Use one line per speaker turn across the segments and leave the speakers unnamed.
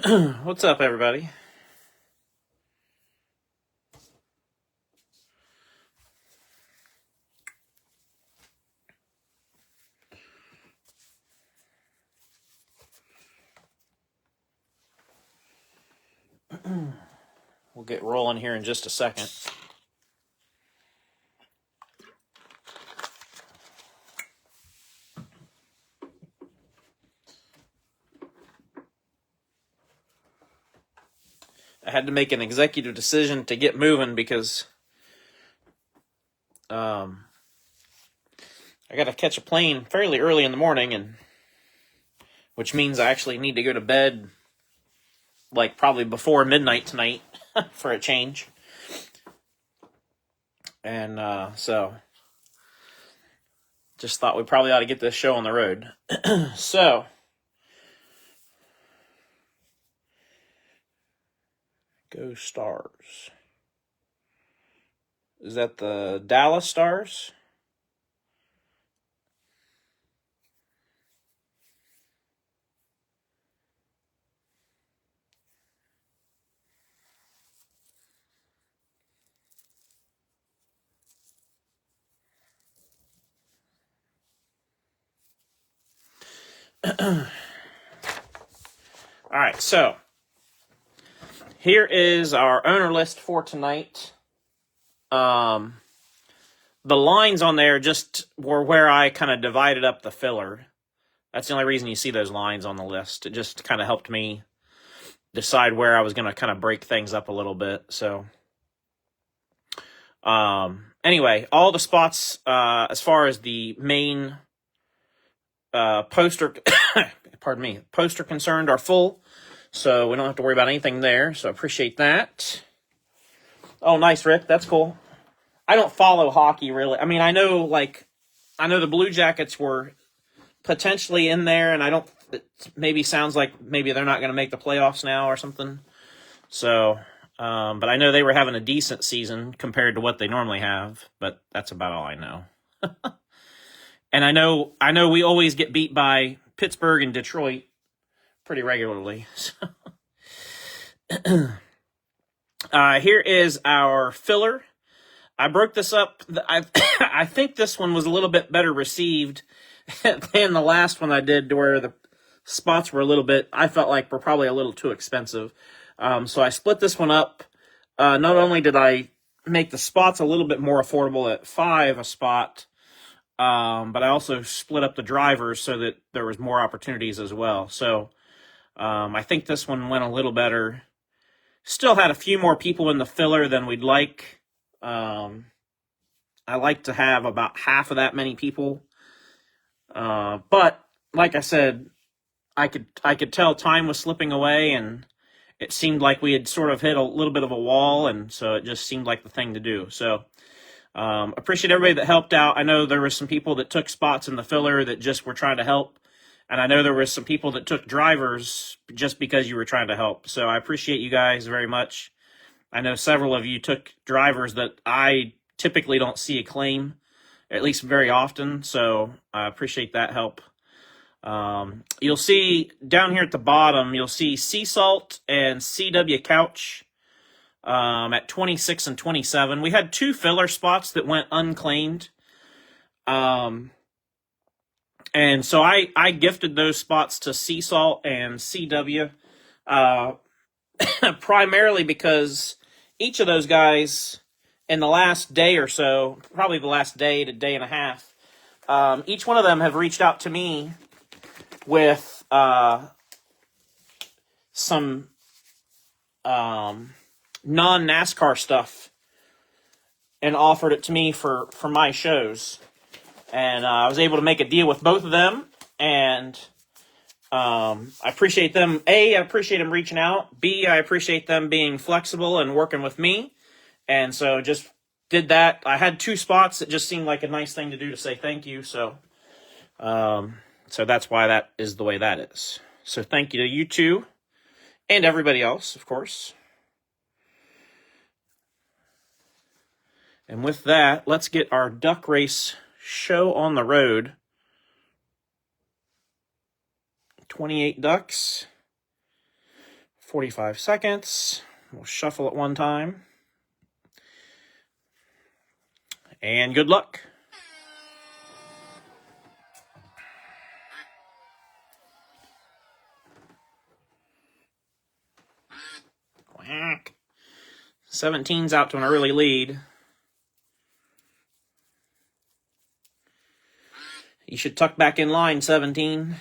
What's up, everybody? We'll get rolling here in just a second. I had to make an executive decision to get moving because I got to catch a plane fairly early in the morning, and which means I actually need to go to bed like probably before midnight tonight for a change. And so just thought we probably ought to get this show on the road. So go Stars. Is that the Dallas Stars? All right, so here is our owner list for tonight. The lines on there just were where I kind of divided up the filler. That's the only reason you see those lines on the list. It just kind of helped me decide where I was going to kind of break things up a little bit. So, anyway, all the spots, as far as the main poster, poster concerned are full. So we don't have to worry about anything there. So I appreciate that. Oh, nice, Rick. That's cool. I don't follow hockey really. I mean, I know the Blue Jackets were potentially in there, and it maybe sounds like maybe they're not going to make the playoffs now or something. So, but I know they were having a decent season compared to what they normally have, but that's about all I know. And I know we always get beat by Pittsburgh and Detroit pretty regularly. Here is our filler. I broke this up. I think this one was a little bit better received than the last one I did, where the spots were I felt like were probably a little too expensive. So I split this one up. Not only did I make the spots a little bit more affordable at $5 a spot, but I also split up the drivers so that there was more opportunities as well. So I think this one went a little better. Still had a few more people in the filler than we'd like. I like to have about half of that many people. But like I said, I could tell time was slipping away, and it seemed like we had sort of hit a little bit of a wall, and so it just seemed like the thing to do. So appreciate everybody that helped out. I know there were some people that took spots in the filler that just were trying to help. And I know there were some people that took drivers just because you were trying to help. So I appreciate you guys very much. I know several of you took drivers that I typically don't see a claim, at least very often. So I appreciate that help. You'll see down here at the bottom, you'll see 𝐂𝐚𝐥𝐿 and 𝐂𝐤𝐞𝐿 at 26 and 27. We had 2 filler spots that went unclaimed. And so I gifted those spots to 𝐂𝐚𝐥𝐿 and 𝐶W, primarily because each of those guys in the last day or so, probably the last day to day and a half, each one of them have reached out to me with some non-NASCAR stuff and offered it to me for my shows. And I was able to make a deal with both of them, and I appreciate them. A, I appreciate them reaching out. B, I appreciate them being flexible and working with me. And so just did that. I had 2 spots. It just seemed like a nice thing to do to say thank you. So that's why that is the way that is. So thank you to you two and everybody else, of course. And with that, let's get our duck race show on the road. 28 ducks, 45 seconds. We'll shuffle it one time. And good luck. Quack. 17's out to an early lead. You should tuck back in line, 17.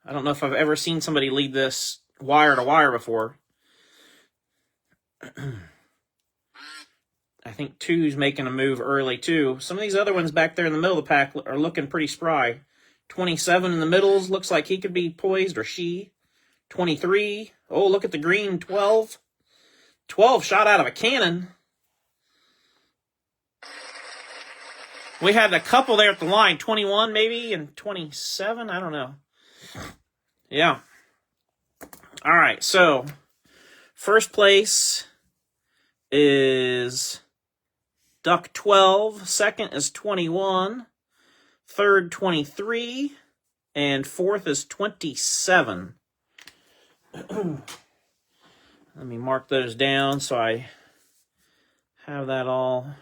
I don't know if I've ever seen somebody lead this wire to wire before. I think 2's making a move early, too. Some of these other ones back there in the middle of the pack are looking pretty spry. 27 in the middles looks like he could be poised, or she. 23. Oh, look at the green. 12. 12 shot out of a cannon. We had a couple there at the line. 21 maybe, and 27. I don't know. Yeah. All right, so first place is Duck 12. Second is 21. Third, 23. And fourth is 27. Let me mark those down so I have that all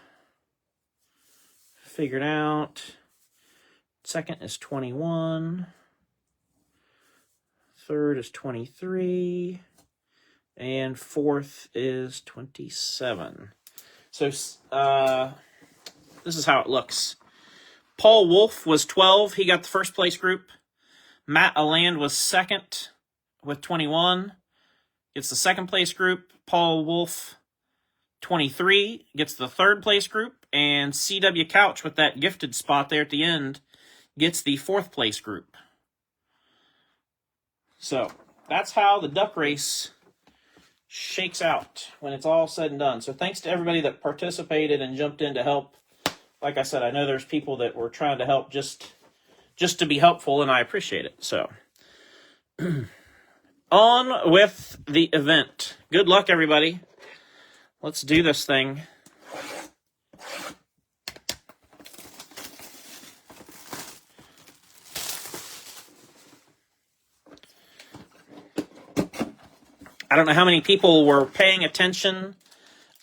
figured out. Second is 21. Third is 23. And fourth is 27. So this is how it looks. Paul Wolf was 12. He got the first place group. Matt Aland was second with 21. Gets the second place group. Paul Wolf, 23, gets the third place group. And 𝐂𝐞𝐫𝐿 with that gifted spot there at the end gets the fourth place group. So that's how the duck race shakes out when it's all said and done. So thanks to everybody that participated and jumped in to help. Like I said, I know there's people that were trying to help just to be helpful, and I appreciate it. So on with the event. Good luck, everybody. Let's do this thing. I don't know how many people were paying attention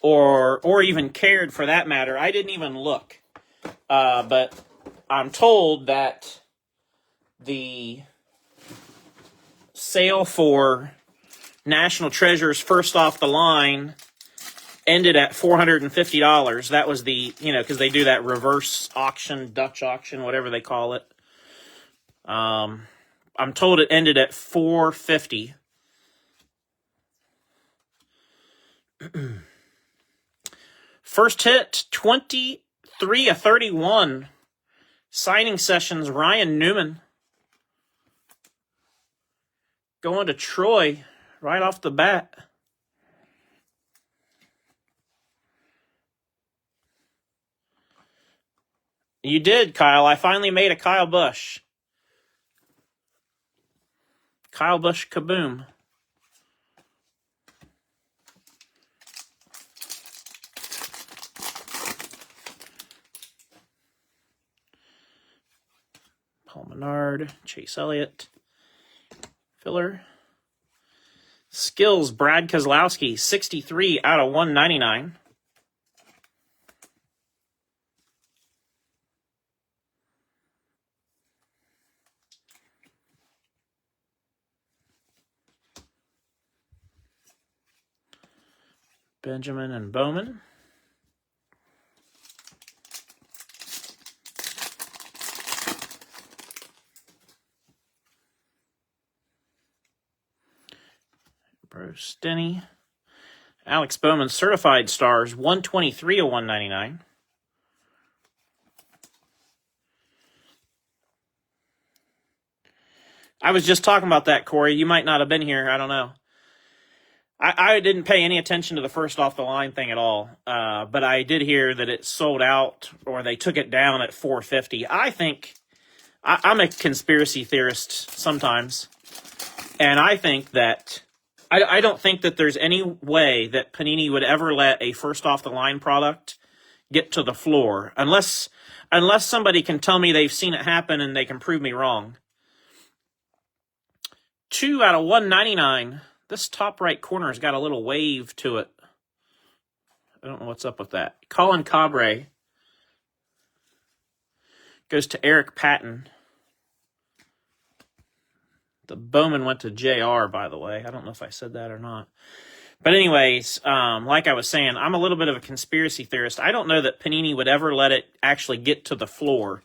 or even cared for that matter. I didn't even look. But I'm told that the sale for National Treasure's first off the line ended at $450. That was the, because they do that reverse auction, Dutch auction, whatever they call it. I'm told it ended at $450. First hit, 23 of 31. Signing sessions, Ryan Newman. Going to Troy right off the bat. You did, Kyle. I finally made a Kyle Busch. Kyle Busch kaboom. Paul Menard, Chase Elliott, filler. Skills, Brad Keselowski, 63 out of 199. Benjamin and Bowman. Bruce Denny. Alex Bowman, Certified Stars, 123 of 199. I was just talking about that, Corey. You might not have been here. I don't know. I didn't pay any attention to the first off the line thing at all. But I did hear that it sold out or they took it down at $450. I think I'm a conspiracy theorist sometimes. And I think that I don't think that there's any way that Panini would ever let a first off the line product get to the floor unless somebody can tell me they've seen it happen and they can prove me wrong. 2 out of 199. This top right corner's got a little wave to it. I don't know what's up with that. 𝐂𝐚𝐫𝐿 goes to Eric Patton. The Bowman went to JR, by the way. I don't know if I said that or not. But anyways, like I was saying, I'm a little bit of a conspiracy theorist. I don't know that Panini would ever let it actually get to the floor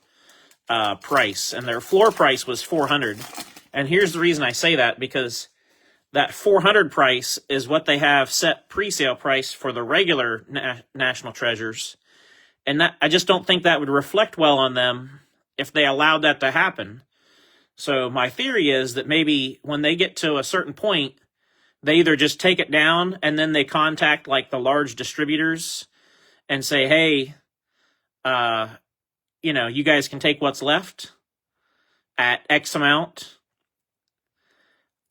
price. And their floor price was $400. And here's the reason I say that, because that $400 price is what they have set pre-sale price for the regular National Treasures. And that, I just don't think that would reflect well on them if they allowed that to happen. So my theory is that maybe when they get to a certain point, they either just take it down and then they contact like the large distributors and say, hey, you know, you guys can take what's left at X amount.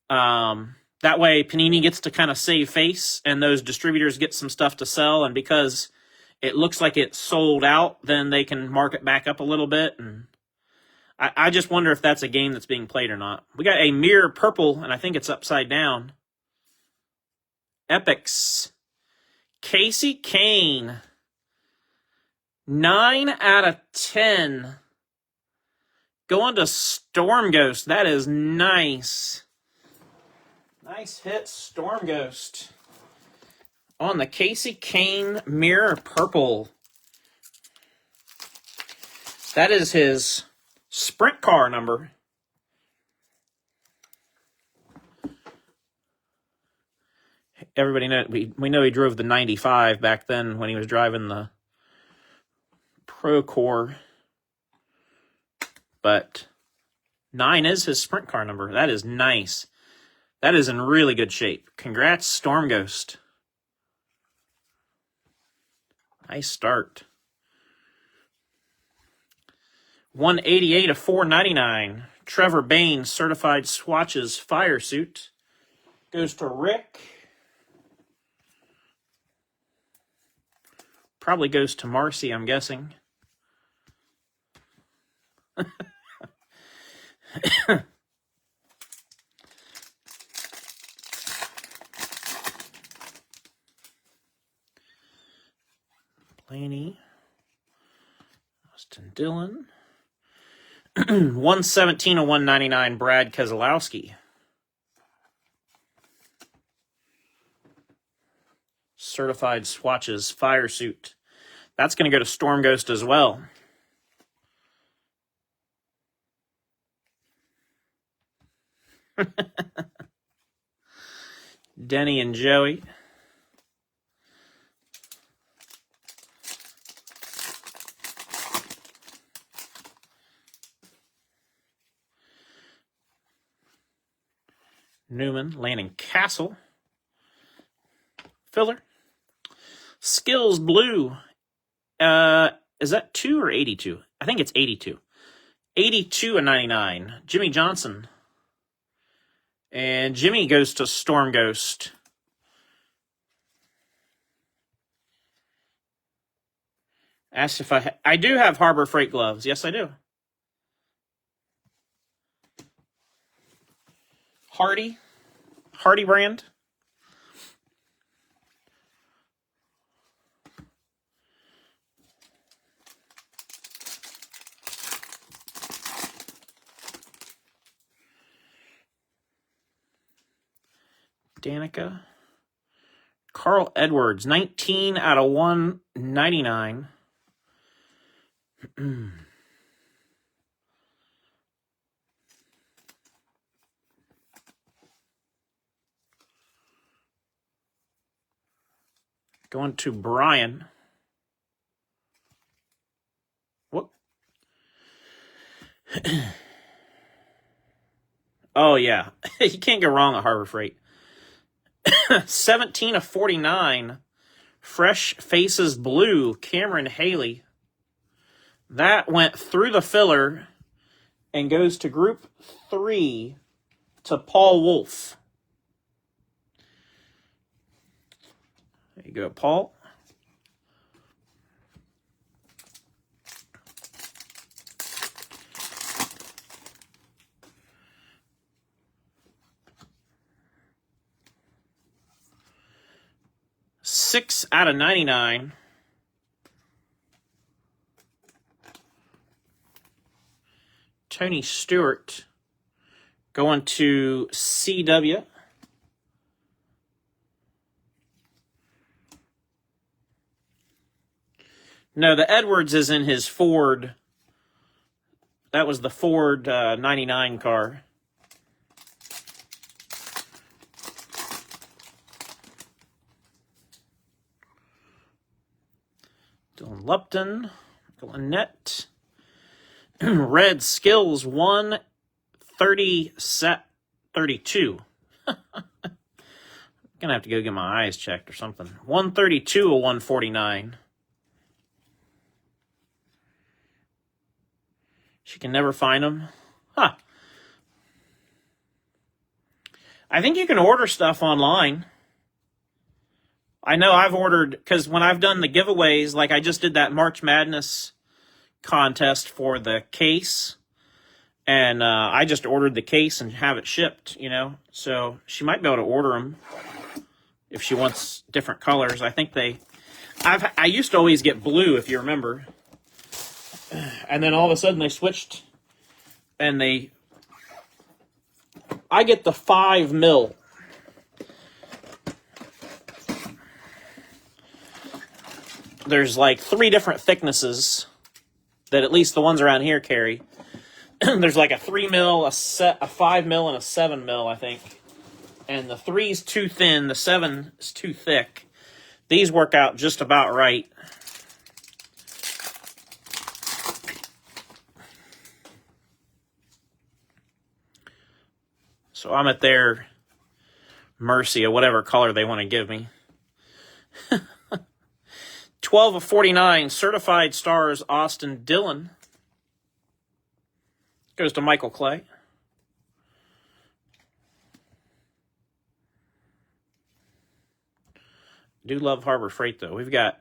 That way Panini gets to kind of save face and those distributors get some stuff to sell. And because it looks like it's sold out, then they can mark it back up a little bit. And I just wonder if that's a game that's being played or not. We got a mirror purple, and I think it's upside down. Epics. Kasey Kahne. 9 out of 10. Going to Storm Ghost. That is nice. Nice hit, Storm Ghost. On the Kasey Kahne mirror purple. That is his sprint car number. Everybody know we know he drove the 95 back then when he was driving the Pro Core. But 9 is his sprint car number. That is nice. That is in really good shape. Congrats, Storm Ghost. Nice start. 188 of 499. Trevor Bayne certified swatches fire suit. Goes to Rick. Probably goes to Marcy, I'm guessing. Blaney. Austin Dillon. 117 of 199, Brad Keselowski. Certified swatches fire suit. That's going to go to Storm Ghost as well. Denny and Joey. Newman, Lanning Castle. Filler. Skills Blue. Is that 2 or 82? I think it's 82. 82 of 99. Jimmy Johnson. And Jimmy goes to Storm Ghost. Asked if I do have Harbor Freight gloves. Yes, I do. Hardy brand. Danica. Carl Edwards, 19 out of 199. Going to Brian. What? Oh, yeah. You can't go wrong at Harbor Freight. 17 of 49. Fresh Faces Blue, Cameron Haley. That went through the filler and goes to Group 3 to Paul Wolf. There you go, Paul. 6 out of 99. Tony Stewart going to CW. No, the Edwards is in his Ford. That was the Ford 99 car. Dylan Lupton, Lynette. Red Skills 130 set 32. Gonna have to go get my eyes checked or something. 132 or 149. She can never find them. Huh. I think you can order stuff online. I know I've ordered, because when I've done the giveaways, like I just did that March Madness contest for the case, and I just ordered the case and have it shipped, you know. So she might be able to order them if she wants different colors. I think I used to always get blue, if you remember. And then all of a sudden they switched, and I get the 5 mil. There's like 3 different thicknesses that at least the ones around here carry. There's like a 3 mil, a 5 mil, and a 7 mil, I think. And the 3's too thin, the 7 is too thick. These work out just about right. So I'm at their mercy of whatever color they want to give me. 12 of 49, Certified Stars, Austin Dillon. Goes to Michael Clay. Do love Harbor Freight, though. We've got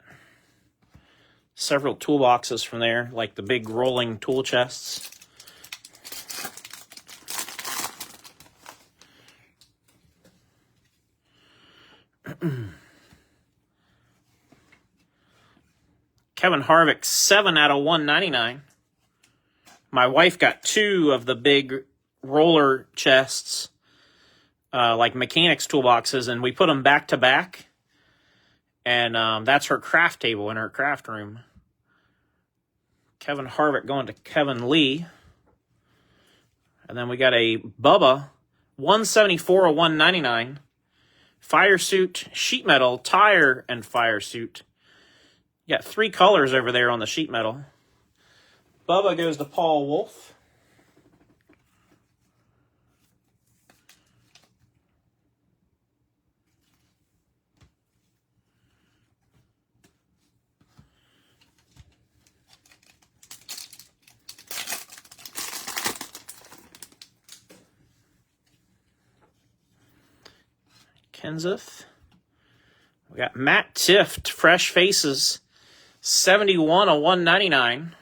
several toolboxes from there, like the big rolling tool chests. Kevin Harvick, 7 out of 199. My wife got 2 of the big roller chests, like mechanics toolboxes, and we put them back to back. And that's her craft table in her craft room. Kevin Harvick going to Kevin Lee. And then we got a Bubba, 174 of 199. Fire suit, sheet metal, tire, and fire suit. You got 3 colors over there on the sheet metal. Bubba goes to Paul Wolf. Kenseth. We got Matt Tifft, Fresh Faces, 71 of 199.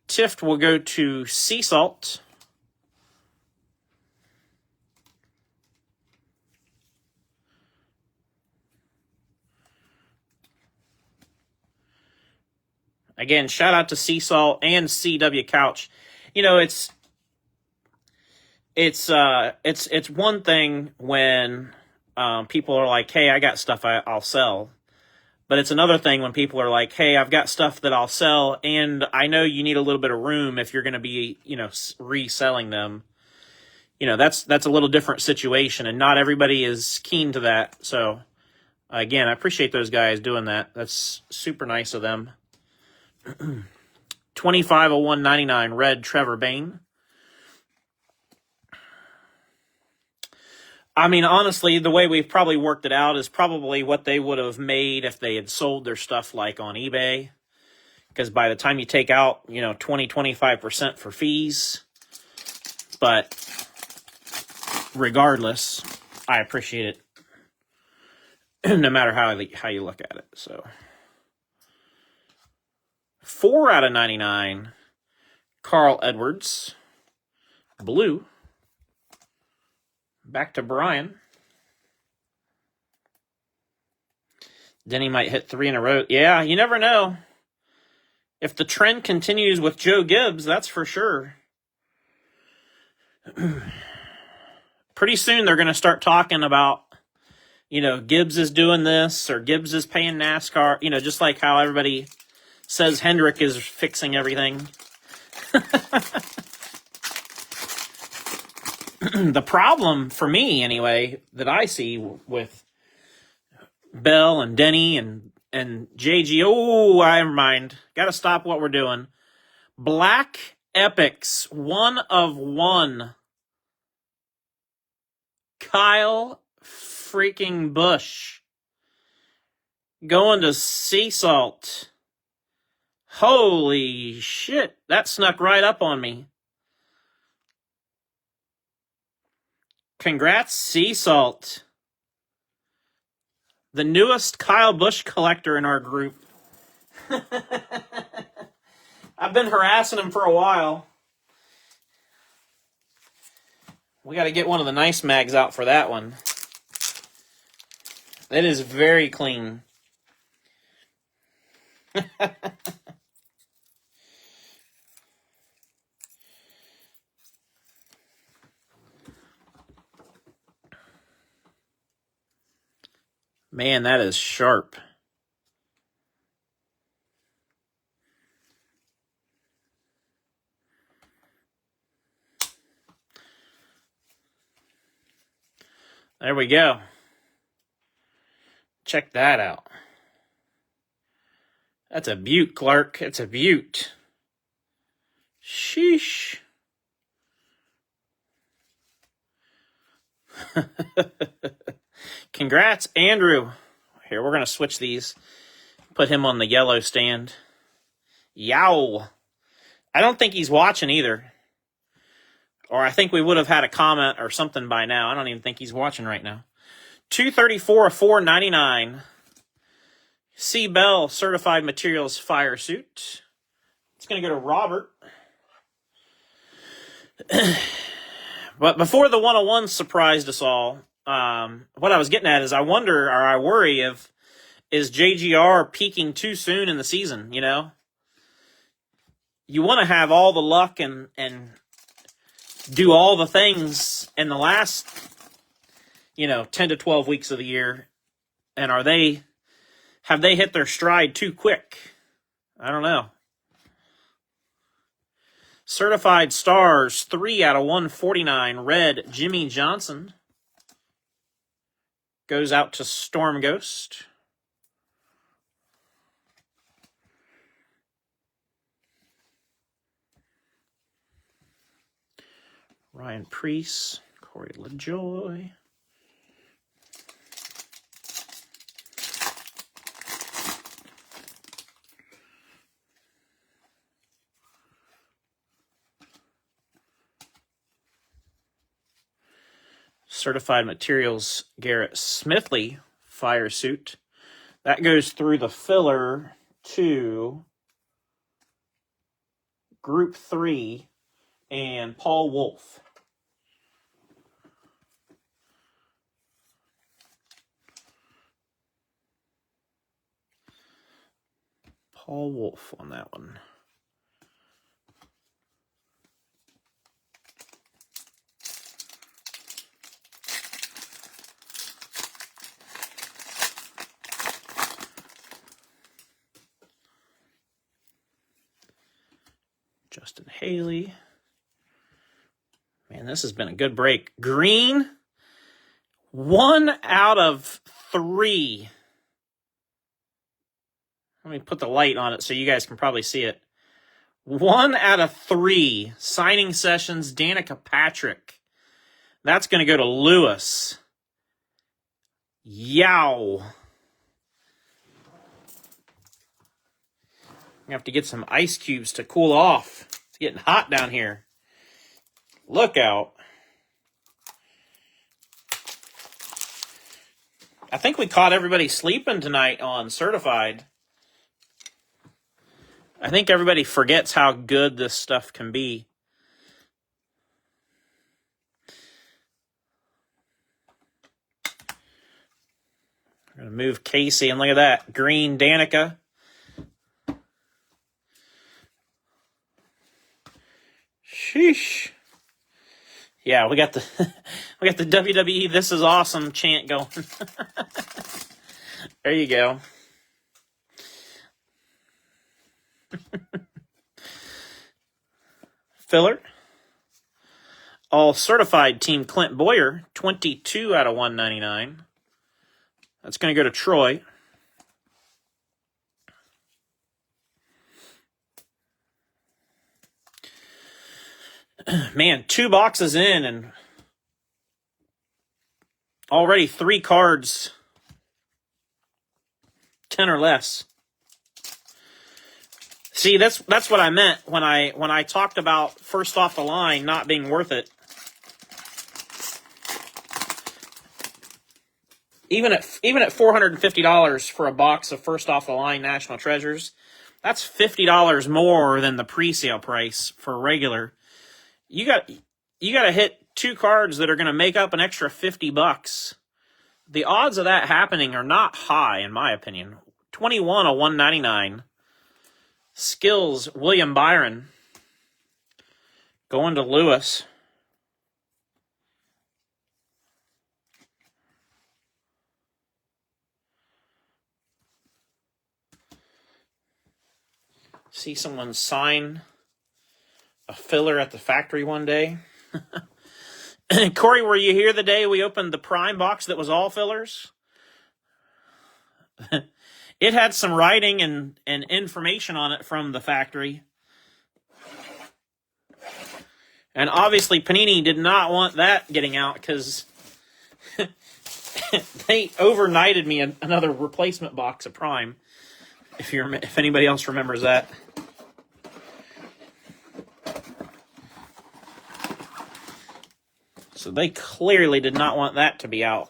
Tifft will go to Sea Salt. Again, shout out to Sea Salt and 𝐂𝐞𝐫. You know, it's one thing when people are like, hey, I got stuff I'll sell. But it's another thing when people are like, hey, I've got stuff that I'll sell, and I know you need a little bit of room if you're going to be, you know, reselling them. You know, that's a little different situation, and not everybody is keen to that. So, again, I appreciate those guys doing that. That's super nice of them. 25 of 199, red Trevor Bayne. I mean, honestly, the way we've probably worked it out is probably what they would have made if they had sold their stuff like on eBay. Because by the time you take out, you know, 20-25% for fees. But regardless, I appreciate it no matter how you look at it. So 4 out of 99, Carl Edwards, blue. Back to Brian. Denny might hit 3 in a row. Yeah, you never know. If the trend continues with Joe Gibbs, that's for sure. Pretty soon they're going to start talking about, Gibbs is doing this or Gibbs is paying NASCAR, just like how everybody says Hendrick is fixing everything. The problem for me, anyway, that I see with Bell and Denny and JG, never mind. Got to stop what we're doing. Black Epics, 1 of 1. Kyle freaking Busch going to 𝐂𝐤𝐿. Holy shit, that snuck right up on me. Congrats, 𝐂𝐤𝐿. The newest Kyle Busch collector in our group. I've been harassing him for a while. We got to get one of the nice mags out for that one. It is very clean. Man, that is sharp. There we go. Check that out. That's a beaut, Clark. It's a beaut. Sheesh. Congrats, Andrew. Here, we're going to switch these. Put him on the yellow stand. Yow. I don't think he's watching either. Or I think we would have had a comment or something by now. I don't even think he's watching right now. 234 of 499. C. Bell Certified Materials Fire Suit. It's going to go to Robert. But before the 101 surprised us all, what I was getting at is I wonder, or I worry, is JGR peaking too soon in the season, You want to have all the luck and do all the things in the last, 10 to 12 weeks of the year. And have they hit their stride too quick? I don't know. Certified Stars, 3 out of 149. Red, Jimmy Johnson. Goes out to Storm Ghost. Ryan Preece, Corey LaJoy. Certified Materials, Garrett Smithley, Fire Suit. That goes through the filler to Group 3 and Paul Wolf. Paul Wolf on that one. Justin Haley. Man, this has been a good break. Green, 1 out of 3. Let me put the light on it so you guys can probably see it. 1 out of 3. Signing sessions, Danica Patrick. That's going to go to Lewis. Yow. I have to get some ice cubes to cool off. It's getting hot down here. Look out. I think we caught everybody sleeping tonight on Certified. I think everybody forgets how good this stuff can be. We're going to move Casey, and look at that. Green Danica. Sheesh. Yeah, we got the WWE "This is awesome" chant going. There you go. Filler. All certified team Clint Boyer, 22 out of 199. That's going to go to Troy. Man, 2 boxes in and already 3 cards, 10 or less. See, that's what I meant when I talked about first off the line not being worth it. Even at $450 for a box of first off the line National Treasures, that's $50 more than the pre-sale price for regular. You got to hit 2 cards that are going to make up an extra $50. The odds of that happening are not high, in my opinion. 21 of 199. Skills, William Byron. Going to Lewis. See someone sign a filler at the factory one day. Corey, were you here the day we opened the Prime box that was all fillers? It had some writing and information on it from the factory. And obviously Panini did not want that getting out because they overnighted me another replacement box of Prime. If anybody else remembers that. So they clearly did not want that to be out.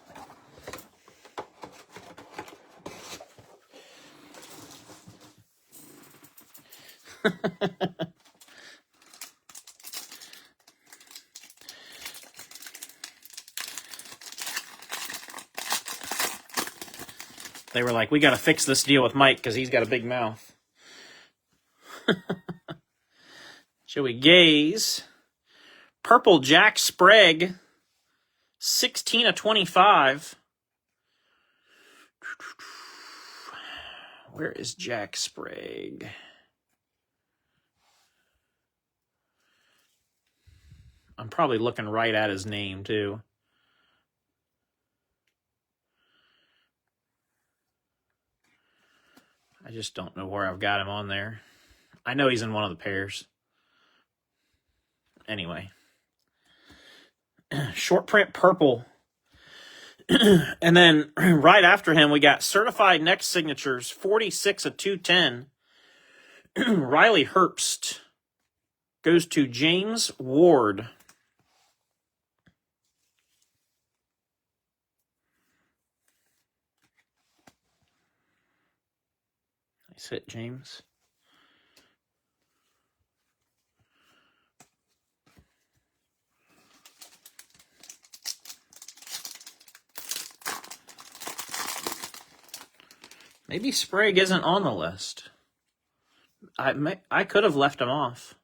They were like, we got to fix this deal with Mike because he's got a big mouth. Joey Gaze. Purple Jack Sprague. 16 of 25. Where is Jack Sprague? I'm probably looking right at his name, too. I just don't know where I've got him on there. I know he's in one of the pairs. Anyway. Short print purple. And then right after him, we got certified next signatures, 46 of 210. Riley Herbst goes to James Ward. Nice hit, James. Maybe Sprague isn't on the list. I could have left him off.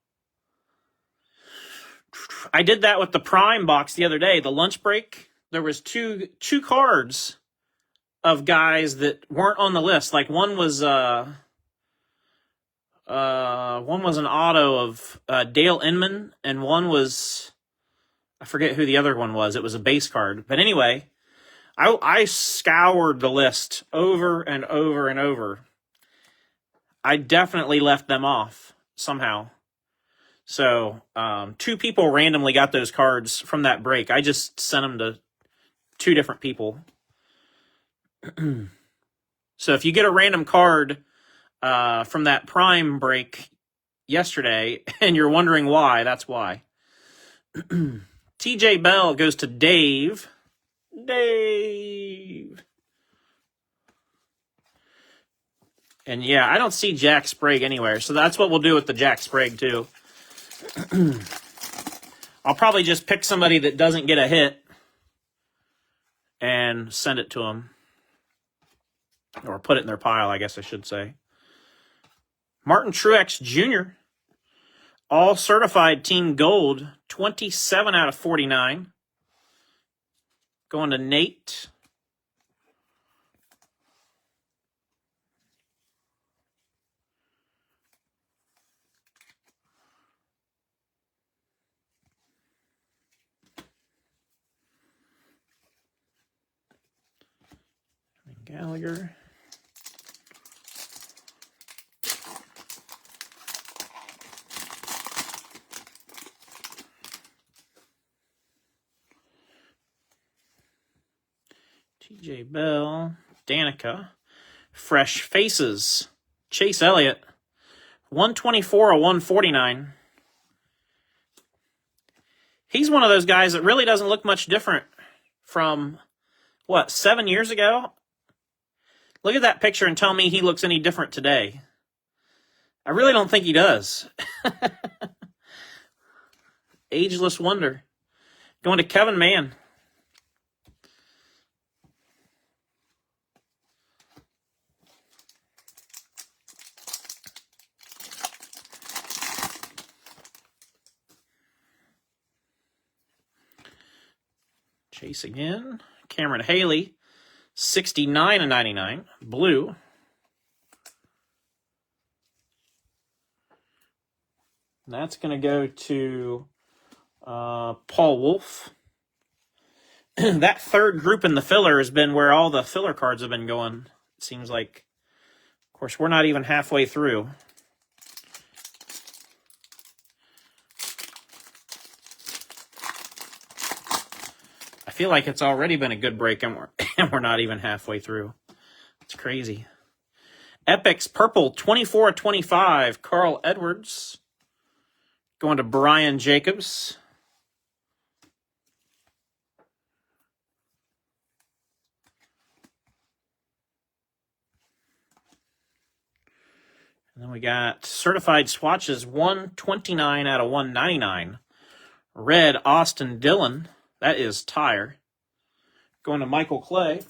I did that with the Prime box the other day. The lunch break, there was two cards of guys that weren't on the list. Like one was an auto of Dale Inman, and one was, I forget who the other one was. It was a base card. But anyway, I scoured the list over and over and over. I definitely left them off somehow. So 2 people randomly got those cards from that break. I just sent them to 2 different people. So if you get a random card from that Prime break yesterday and you're wondering why, that's why. TJ Bell goes to Dave. And yeah, I don't see Jack Sprague anywhere. So that's what we'll do with the Jack Sprague too. I'll probably just pick somebody that doesn't get a hit and send it to him. Or put it in their pile, I guess I should say. Martin Truex Jr., all certified team gold, 27 out of 49. Going to Nate. Gallagher. TJ Bell. Danica. Fresh Faces. Chase Elliott. 124 or 149. He's one of those guys that really doesn't look much different from, what, 7 years ago? Look at that picture and tell me he looks any different today. I really don't think he does. Ageless wonder. Going to Kevin Mann. Chase again. Cameron Haley. 69 and 99. Blue. That's going to go to Paul Wolf. That third group in the filler has been where all the filler cards have been going. It seems like. Of course, we're not even halfway through. I feel like it's already been a good break, and we're not even halfway through. It's crazy. Epic's Purple, 24/25. Carl Edwards. Going to Brian Jacobs. And then we got certified swatches, 129 out of 199. Red Austin Dillon. That is Tire. Going to Michael Clay.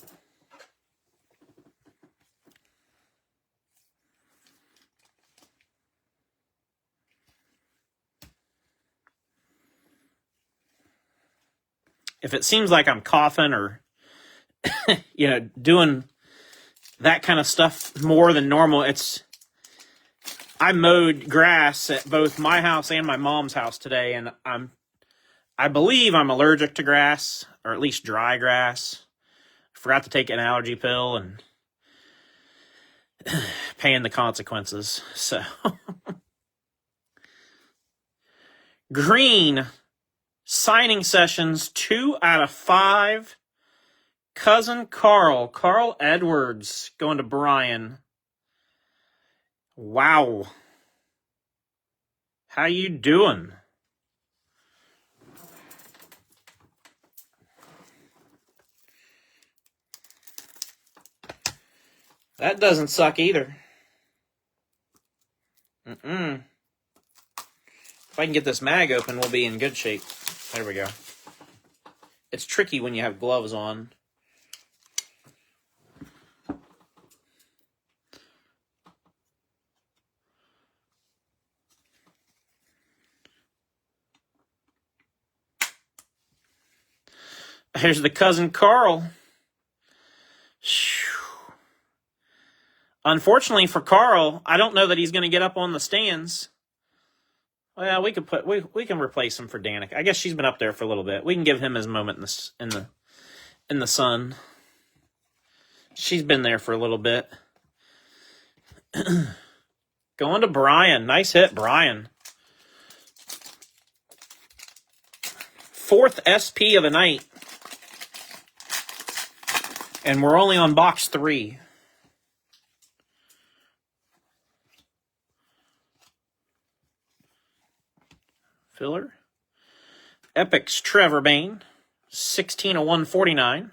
If it seems like I'm coughing or, doing that kind of stuff more than normal, I mowed grass at both my house and my mom's house today, and I believe I'm allergic to grass, or at least dry grass. I forgot to take an allergy pill and paying the consequences. So, Green signing sessions, 2 out of 5. Cousin Carl Edwards, going to Brian. Wow. How you doing? That doesn't suck either. If I can get this mag open, we'll be in good shape. There we go. It's tricky when you have gloves on. Here's the Cousin Carl. Unfortunately for Carl, I don't know that he's going to get up on the stands. Well, we can replace him for Danica. I guess she's been up there for a little bit. We can give him his moment in the sun. She's been there for a little bit. Going to Brian. Nice hit, Brian. 4th SP of the night. And we're only on box 3. Filler. Epic's Trevor Bayne. 16 of 149.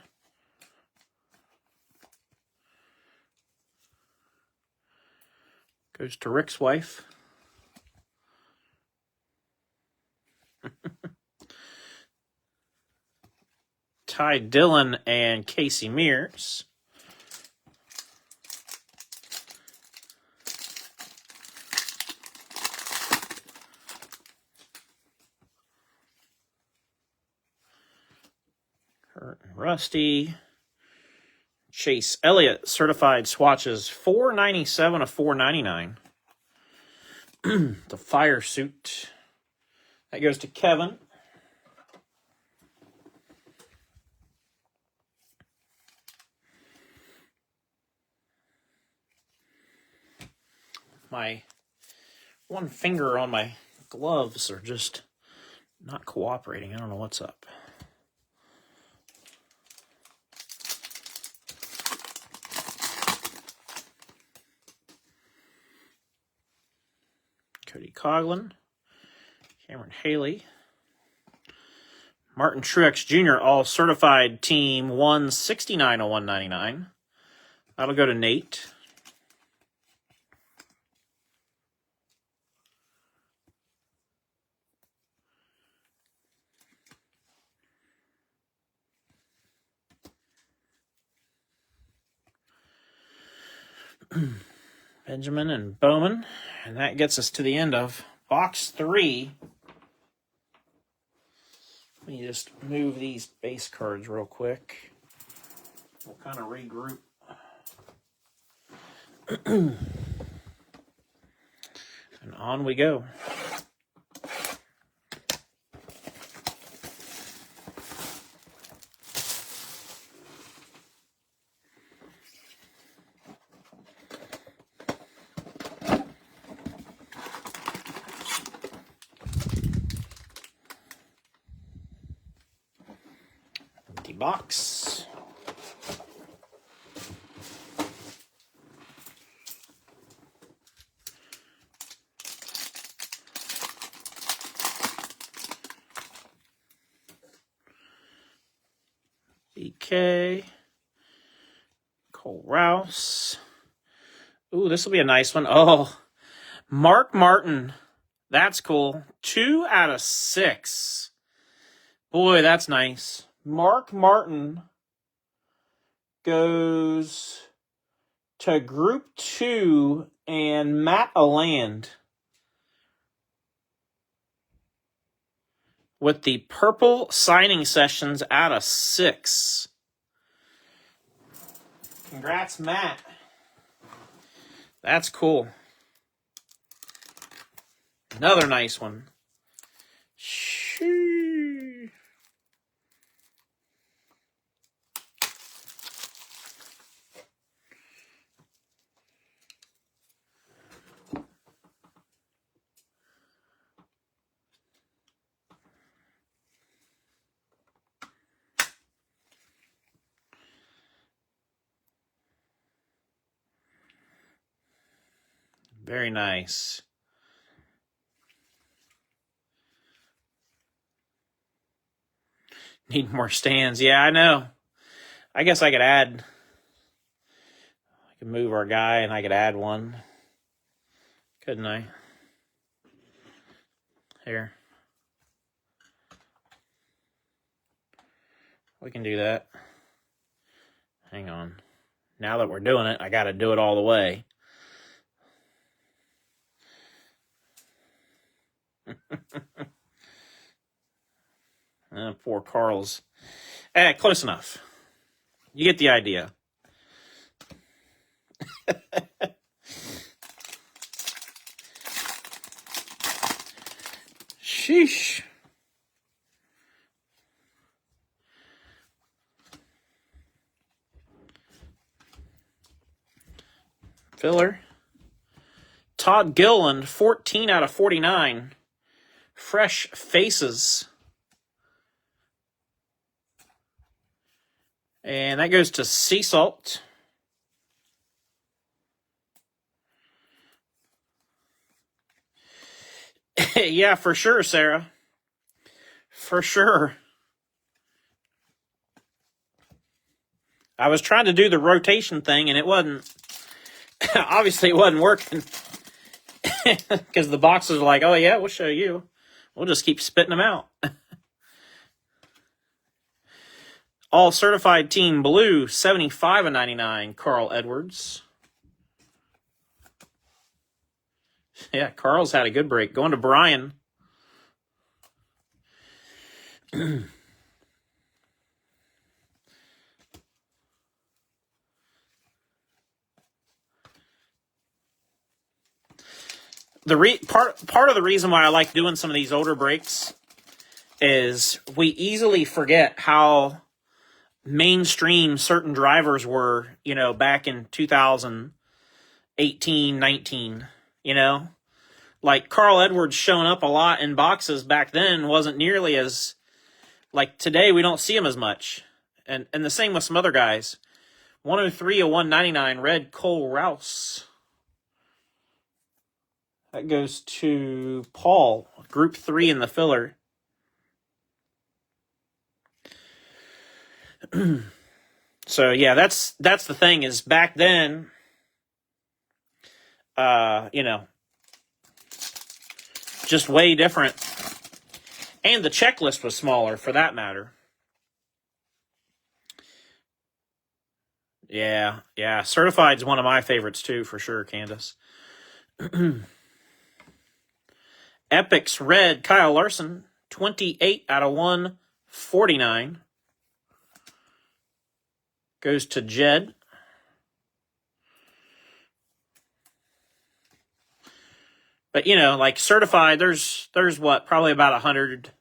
Goes to Rick's wife. Ty Dillon and Casey Mears. Rusty. Chase Elliott certified swatches, $4.97 of $4.99. The fire suit. That goes to Kevin. My one finger on my gloves are just not cooperating. I don't know what's up. Cody Coughlin, Cameron Haley, Martin Truex Jr. all certified team 169 of 199. That'll go to Nate. Benjamin and Bowman. And that gets us to the end of box 3. Let me just move these base cards real quick. We'll kind of regroup. And on we go. Box. BK. Cole Rouse. Ooh, this will be a nice one. Oh, Mark Martin. That's cool. 2 out of 6. Boy, that's nice. Mark Martin goes to Group 2 and Matt Aland with the purple signing sessions out of 6. Congrats, Matt. That's cool. Another nice one. Shoo. Very nice. Need more stands. Yeah, I know. I guess I could add. I could move our guy and I could add one. Couldn't I? Here. We can do that. Hang on. Now that we're doing it, I got to do it all the way. Poor Carl's. Close enough. You get the idea. Sheesh. Filler. Todd Gilliland, 14 out of 49. Fresh Faces. And that goes to Sea Salt. Yeah, for sure, Sarah. For sure. I was trying to do the rotation thing, and it wasn't... Obviously, it wasn't working. Because the boxes are like, oh, yeah, we'll show you. We'll just keep spitting them out. All certified team blue, 75 of 99, Carl Edwards. Yeah, Carl's had a good break. Going to Brian. part of the reason why I like doing some of these older breaks is we easily forget how mainstream certain drivers were, back in 2018, 19, like Carl Edwards showing up a lot in boxes back then wasn't nearly as, like today we don't see him as much. And the same with some other guys. 103/199 red Cole Rouse. That goes to Paul, Group 3 in the filler. So yeah, that's the thing is back then, just way different. And the checklist was smaller for that matter. Yeah. Certified's one of my favorites too, for sure, Candace. Epic's red Kyle Larson, 28/149. Goes to Jed. But, like certified, there's what, probably about 100,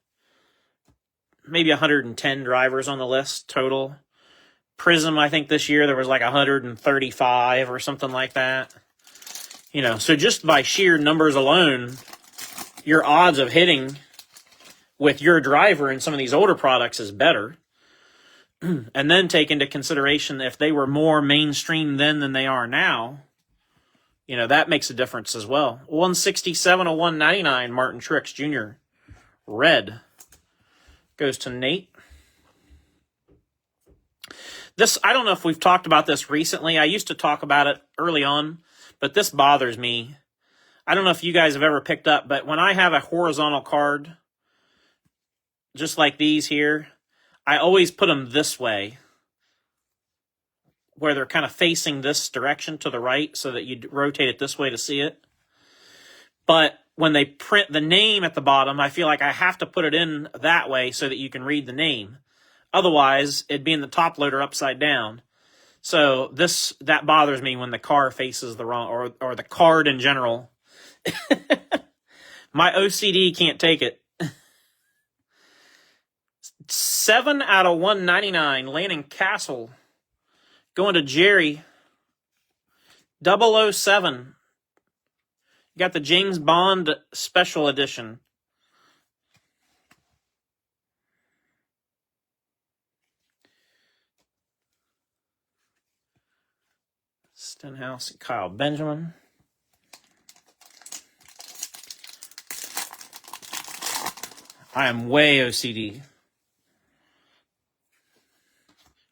maybe 110 drivers on the list total. Prism, I think this year there was like 135 or something like that. So just by sheer numbers alone, your odds of hitting with your driver in some of these older products is better. And then take into consideration if they were more mainstream then than they are now, that makes a difference as well. 167/199 Martin Truex Jr. red goes to Nate. This, I don't know if we've talked about this recently. I used to talk about it early on, but this bothers me. I don't know if you guys have ever picked up, but when I have a horizontal card, just like these here, I always put them this way, where they're kind of facing this direction to the right so that you rotate it this way to see it. But when they print the name at the bottom, I feel like I have to put it in that way so that you can read the name. Otherwise, it'd be in the top loader upside down. So that bothers me when the car faces the wrong, or the card in general. My OCD can't take it. 7/199 Lanning Castle. Going to Jerry. 007. You got the James Bond Special Edition. Stenhouse and Kyle Benjamin. I am way OCD.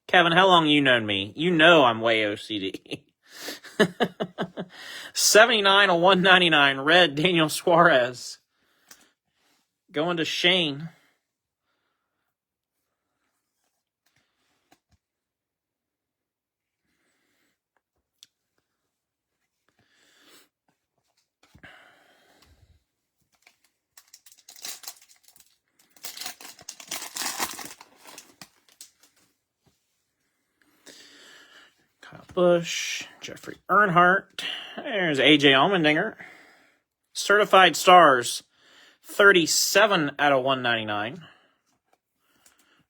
Kevin, how long you known me? You know I'm way OCD. 79/199 red Daniel Suarez. Going to Shane. Bush, Jeffrey Earnhardt. There's AJ Allmendinger. Certified Stars, 37/199.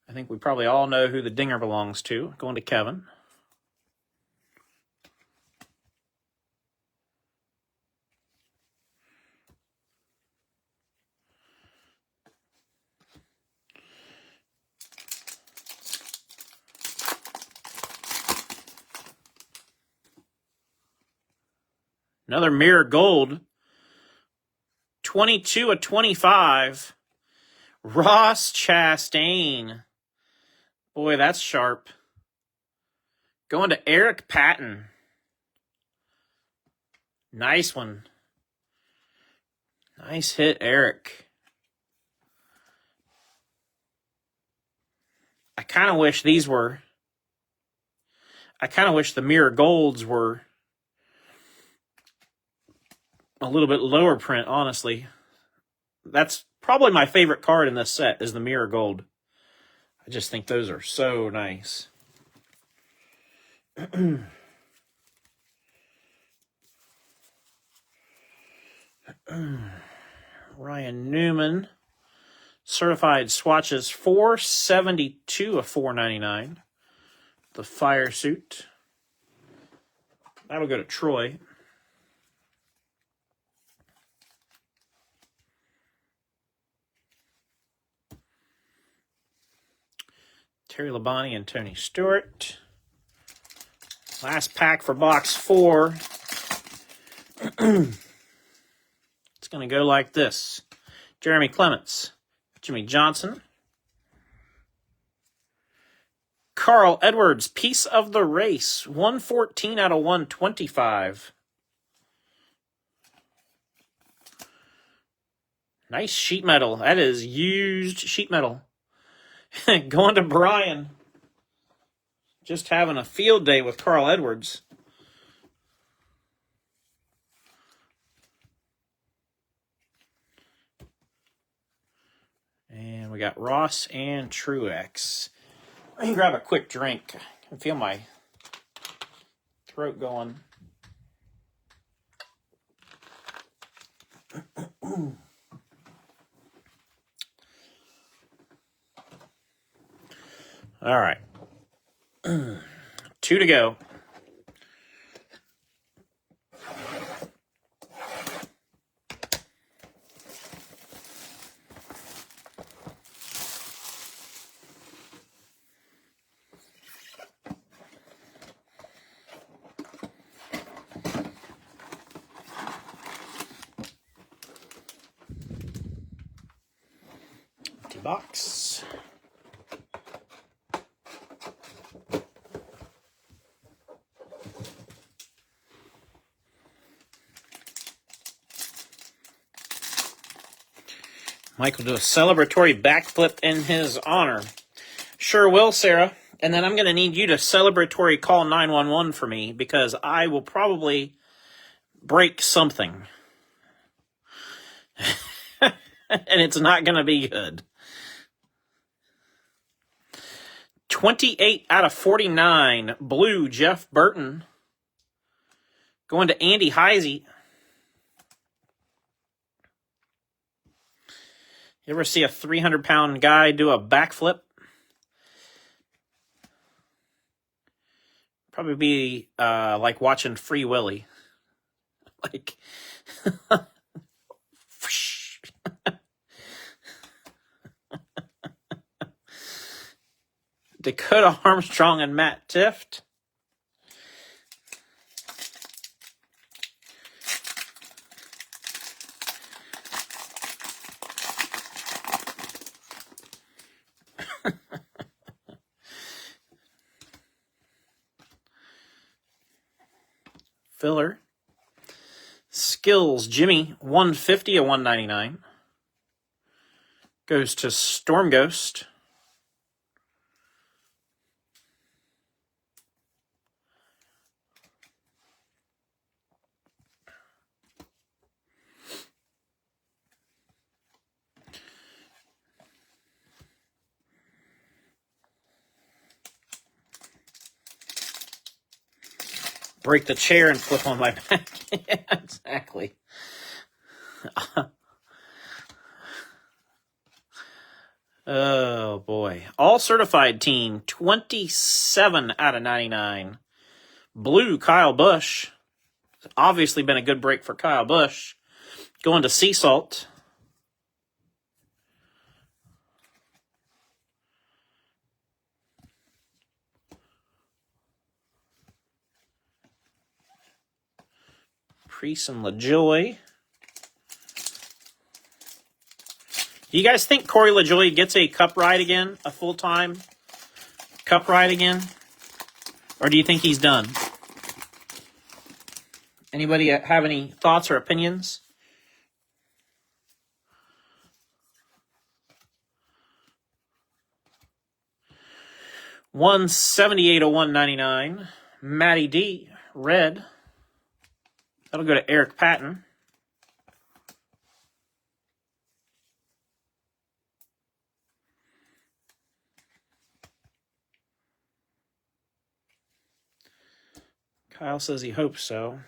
I think we probably all know who the dinger belongs to. Going to Kevin. Another mirror gold. 22/25. Ross Chastain. Boy, that's sharp. Going to Eric Patton. Nice one. Nice hit, Eric. I kind of wish the mirror golds were a little bit lower print, honestly. That's probably my favorite card in this set is the mirror gold. I just think those are so nice. Ryan Newman. Certified swatches 472 of 499. The fire suit. That'll go to Troy. Terry Labonte and Tony Stewart. Last pack for box 4. It's going to go like this. Jeremy Clements, Jimmy Johnson. Carl Edwards, Piece of the Race, 114 out of 125. Nice sheet metal. That is used sheet metal. Going to Brian. Just having a field day with Carl Edwards. And we got Ross and Truex. I can grab a quick drink. I can feel my throat going. All right. 2 to go. Empty box. Mike will do a celebratory backflip in his honor. Sure will, Sarah. And then I'm going to need you to celebratory call 911 for me because I will probably break something. And it's not going to be good. 28 out of 49. Blue, Jeff Burton. Going to Andy Heisey. You ever see a 300-pound guy do a backflip? Probably be like watching Free Willy. Like, Dakota Armstrong and Matt Tifft. Filler. Skills, Jimmy, 150 of 199. Goes to Storm Ghost. Break the chair and flip on my back. Yeah, exactly. Oh, boy. All certified team, 27 out of 99. Blue, Kyle Busch. Obviously been a good break for Kyle Busch. Going to Sea Salt. Priest and LaJoy. Do you guys think Corey LaJoy gets a cup ride again? A full-time cup ride again? Or do you think he's done? Anybody have any thoughts or opinions? $178 of 199. Matty D, red. That'll go to Eric Patton. Kyle says he hopes so.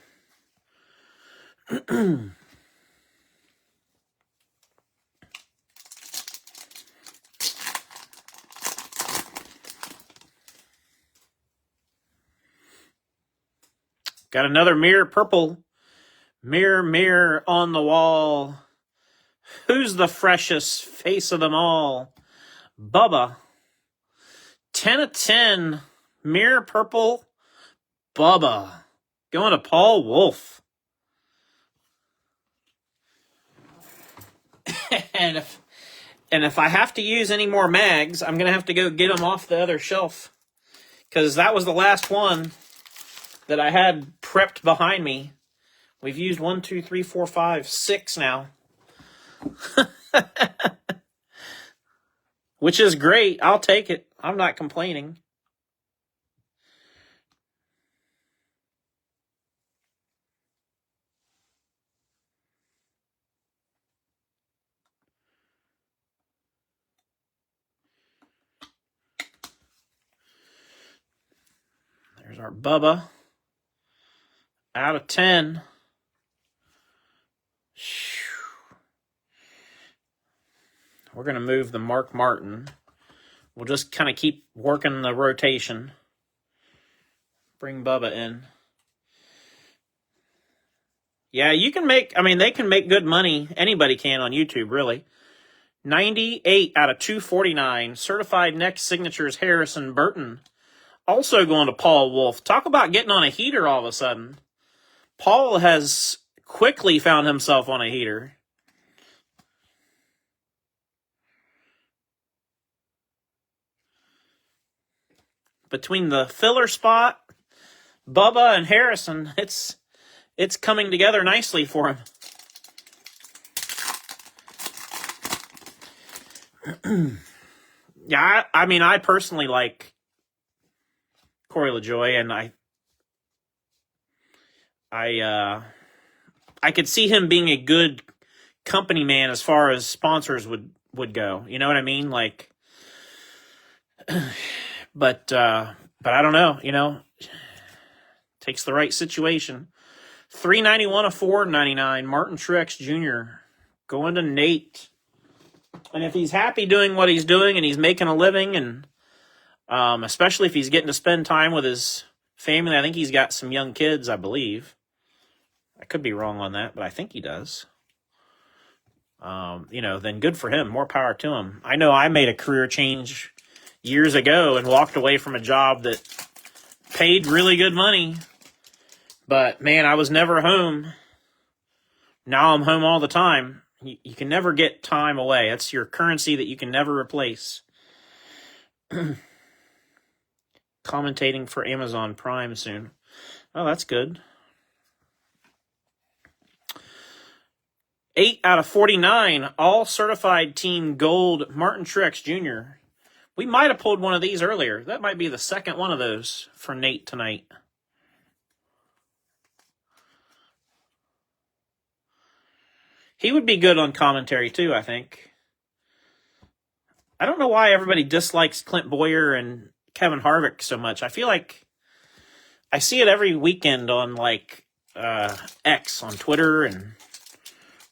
Got another mirror purple. Mirror, mirror on the wall. Who's the freshest face of them all? Bubba. 10 of 10. Mirror purple. Bubba. Going to Paul Wolf. and if I have to use any more mags, I'm going to have to go get them off the other shelf. Because that was the last one that I had prepped behind me. We've used 1, 2, 3, 4, 5, 6 now. Which is great. I'll take it. I'm not complaining. There's our Bubba. Out of 10. We're going to move the Mark Martin. We'll just kind of keep working the rotation. Bring Bubba in. Yeah, you can make, they can make good money. Anybody can on YouTube, really. 98 out of 249. Certified next signatures, Harrison Burton. Also going to Paul Wolf. Talk about getting on a heater all of a sudden. Paul has quickly found himself on a heater. Between the filler spot, Bubba, and Harrison, it's coming together nicely for him. Yeah, I personally like Corey LaJoie, and I could see him being a good company man as far as sponsors would go. You know what I mean? Like, but I don't know. Takes the right situation. 391 of 499. Martin Truex Jr. going to Nate. And if he's happy doing what he's doing and he's making a living, and especially if he's getting to spend time with his family, I think he's got some young kids, I believe. I could be wrong on that, but I think he does. Then good for him. More power to him. I know I made a career change years ago and walked away from a job that paid really good money. But, man, I was never home. Now I'm home all the time. You can never get time away. That's your currency that you can never replace. Commentating for Amazon Prime soon. Oh, that's good. 8 out of 49. All certified team gold. Martin Truex Jr. We might have pulled one of these earlier. That might be the second one of those for Nate tonight. He would be good on commentary, too, I think. I don't know why everybody dislikes Clint Boyer and Kevin Harvick so much. I feel like I see it every weekend on, X on Twitter, and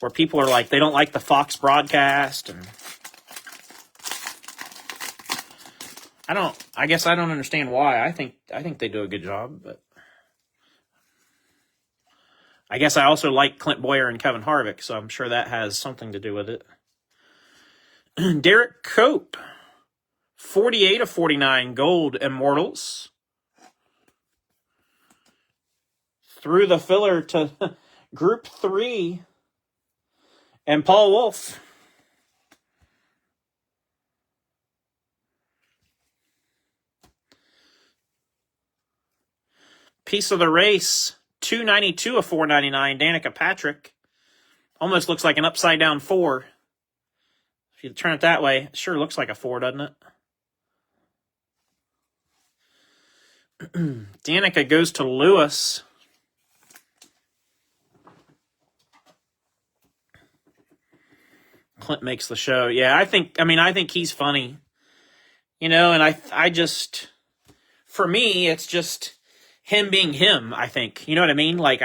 where people are like, they don't like the Fox broadcast, and I guess I don't understand why. I think they do a good job, but I guess I also like Clint Boyer and Kevin Harvick, so I'm sure that has something to do with it. Derek Cope, 48 of 49 gold Immortals. Through the filler to Group 3. And Paul Wolf. Piece of the race. 292 of 499. Danica Patrick. Almost looks like an upside down 4. If you turn it that way, it sure looks like a 4, doesn't it? Danica goes to Lewis. Clint makes the show. Yeah, I think he's funny. And I just, for me, it's just him being him, I think. You know what I mean? Like,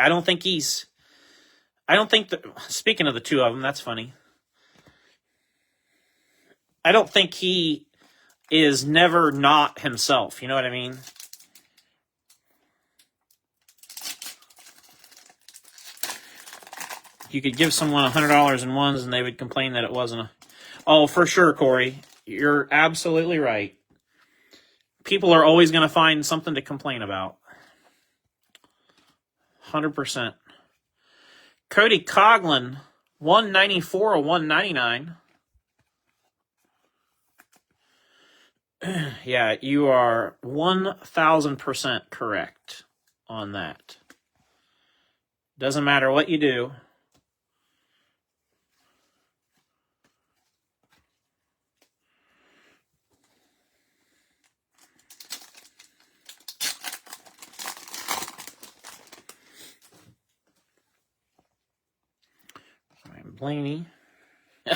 speaking of the two of them, that's funny. I don't think he is never not himself. You know what I mean? You could give someone $100 in ones and they would complain that it wasn't a... Oh, for sure, Corey. You're absolutely right. People are always going to find something to complain about. 100%. 𝐂𝐞𝐫𝐭𝐢𝐟𝐢𝐞, 194 or 199. Yeah, you are 1,000% correct on that. Doesn't matter what you do. Blaney.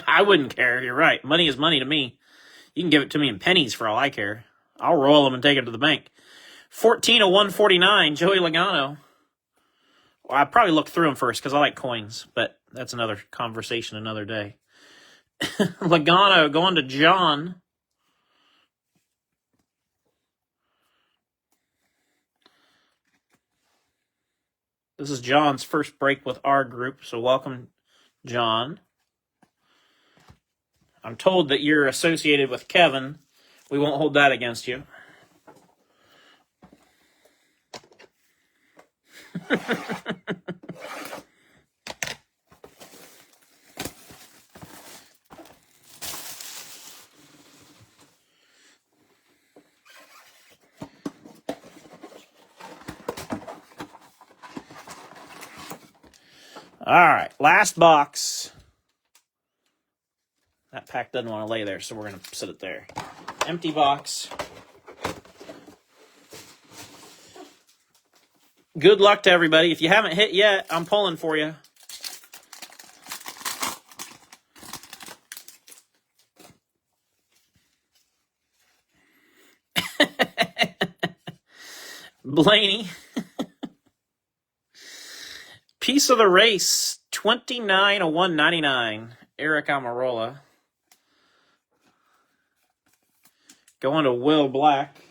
I wouldn't care. You're right. Money is money to me. You can give it to me in pennies for all I care. I'll roll them and take it to the bank. 14 of 149, Joey Logano. Well, I probably look through them first because I like coins, but that's another conversation another day. Logano going to John. This is John's first break with our group, so welcome, John. I'm told that you're associated with Kevin. We won't hold that against you. All right, last box. That pack doesn't want to lay there, so we're going to sit it there. Empty box. Good luck to everybody. If you haven't hit yet, I'm pulling for you. Blaney. Piece of the race, 29 of 199. Eric Almirola. Going to Will Black.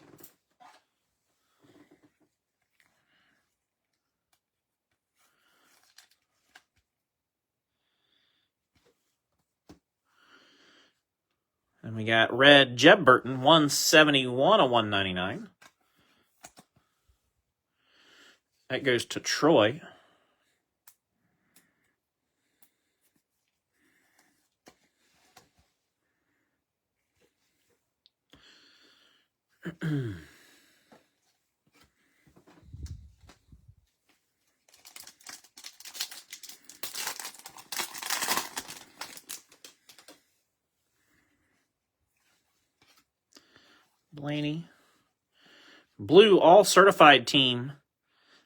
And we got red Jeb Burton, 171 of 199. That goes to Troy. Blaney. Blue all certified team.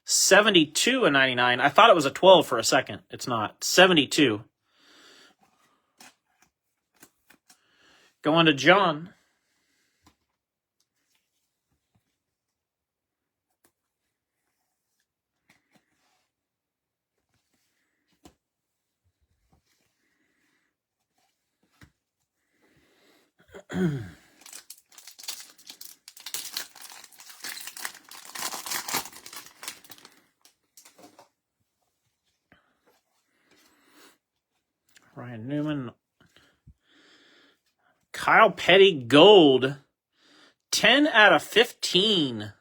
72 of 99. I thought it was a 12 for a second. It's not. 72. Going to John. Ryan Newman. Kyle Petty gold. 10 out of 15.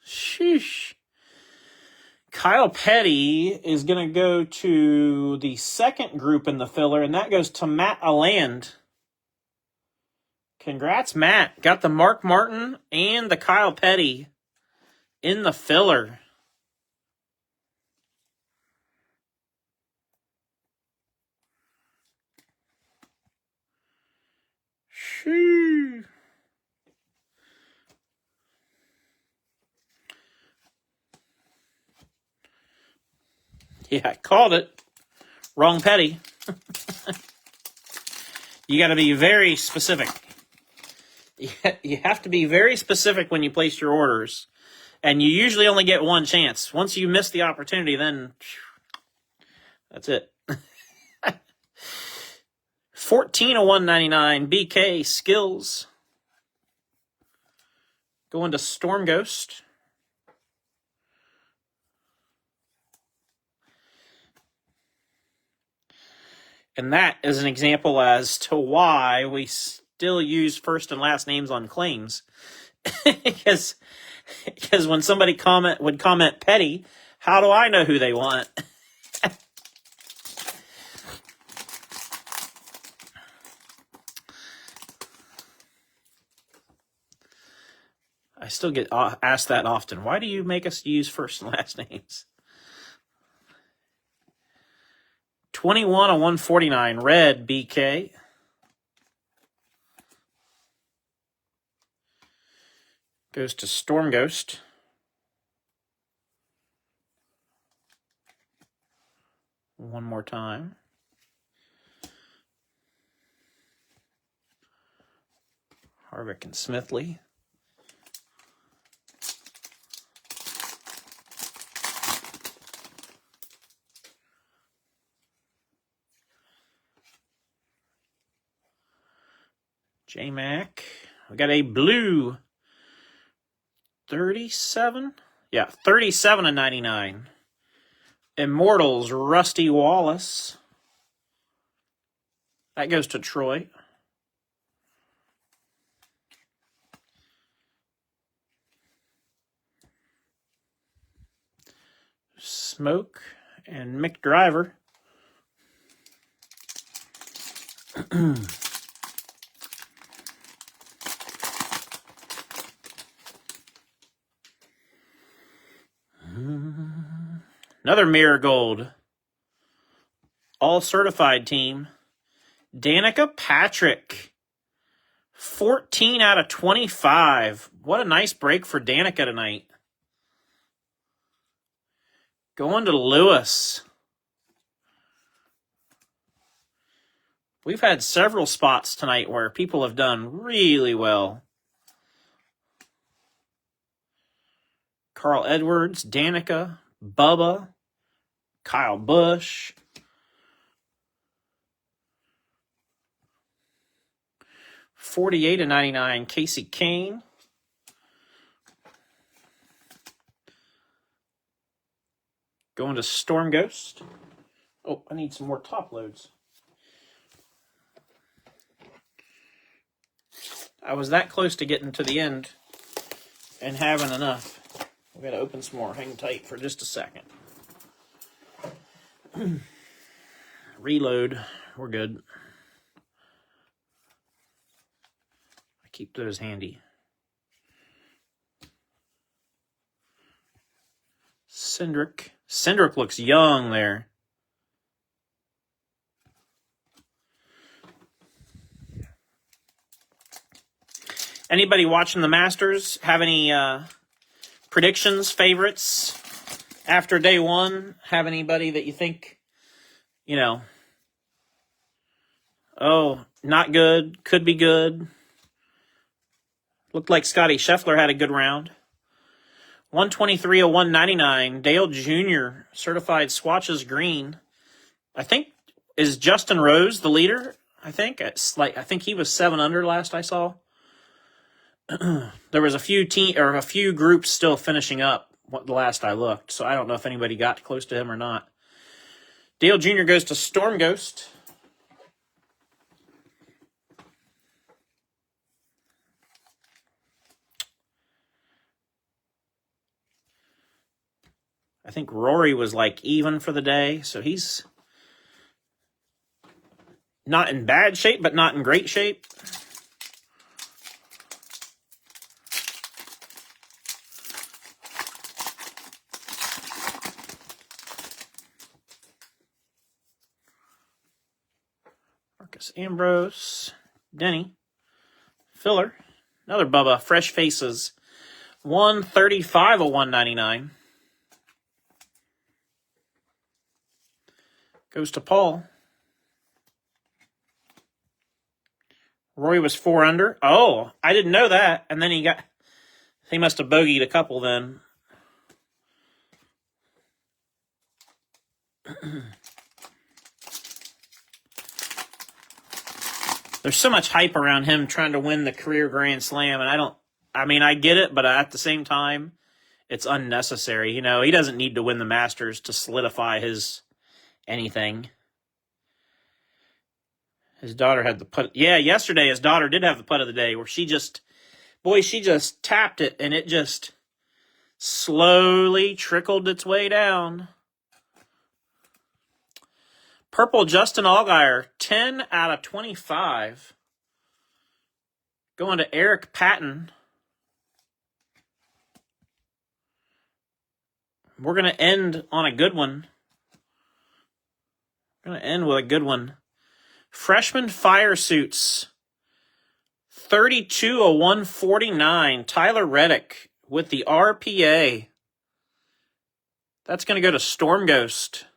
Sheesh. Kyle Petty is going to go to the second group in the filler, and that goes to Matt Aland. Congrats, Matt. Got the Mark Martin and the Kyle Petty in the filler. Shoo. Yeah, I called it. Wrong Petty. You got to be very specific. You have to be very specific when you place your orders. And you usually only get one chance. Once you miss the opportunity, then that's it. 14 of 199, BK Skills. Going to Storm Ghost. And that is an example as to why we still use first and last names on claims. because when somebody would comment petty, how do I know who they want? I still get asked that often. Why do you make us use first and last names? 21 of 149, red BK. Goes to Storm Ghost. One more time. Harvick and Smithley. 𝐁𝐫𝐞𝐫. We got a blue 37? Yeah, 37 of 99. Immortals, Rusty Wallace. That goes to Troy. Smoke and Mick Driver. Another Mirror Gold. All certified team. Danica Patrick. 14 out of 25. What a nice break for Danica tonight. Going to Lewis. We've had several spots tonight where people have done really well. Carl Edwards, Danica, Bubba, Kyle Busch. $48 of 99, Kasey Kahne. Going to Storm Ghost. Oh, I need some more top loads. I was that close to getting to the end and having enough. We've got to open some more. Hang tight for just a second. Reload. We're good. I keep those handy. Cindric. Cindric looks young there. Anybody watching the Masters have any predictions, favorites after day one? Have anybody that you think, oh, not good, could be good? Looked like Scotty Scheffler had a good round. 123 of 199, Dale Jr., certified swatches green. I think, is Justin Rose the leader? I think he was 7 under last I saw. There was a few groups still finishing up the last I looked, so I don't know if anybody got close to him or not. Dale Jr. goes to Storm Ghost. I think Rory was even for the day, so he's not in bad shape, but not in great shape. Marcus Ambrose, Denny, Filler, another Bubba, Fresh Faces, 135 of 199. Goes to Paul. Rory was 4 under. Oh, I didn't know that. And then he must have bogeyed a couple then. There's so much hype around him trying to win the career Grand Slam, and I get it, but at the same time, it's unnecessary. He doesn't need to win the Masters to solidify his anything. His daughter had the putt. Yeah, yesterday his daughter did have the putt of the day where she just tapped it and it just slowly trickled its way down. Purple Justin Allgaier, 10 out of 25. Going to Eric Patton. We're going to end on a good one. We're going to end with a good one. Freshman Fire Suits, 32 of 149. Tyler Reddick with the RPA. That's going to go to Storm Ghost.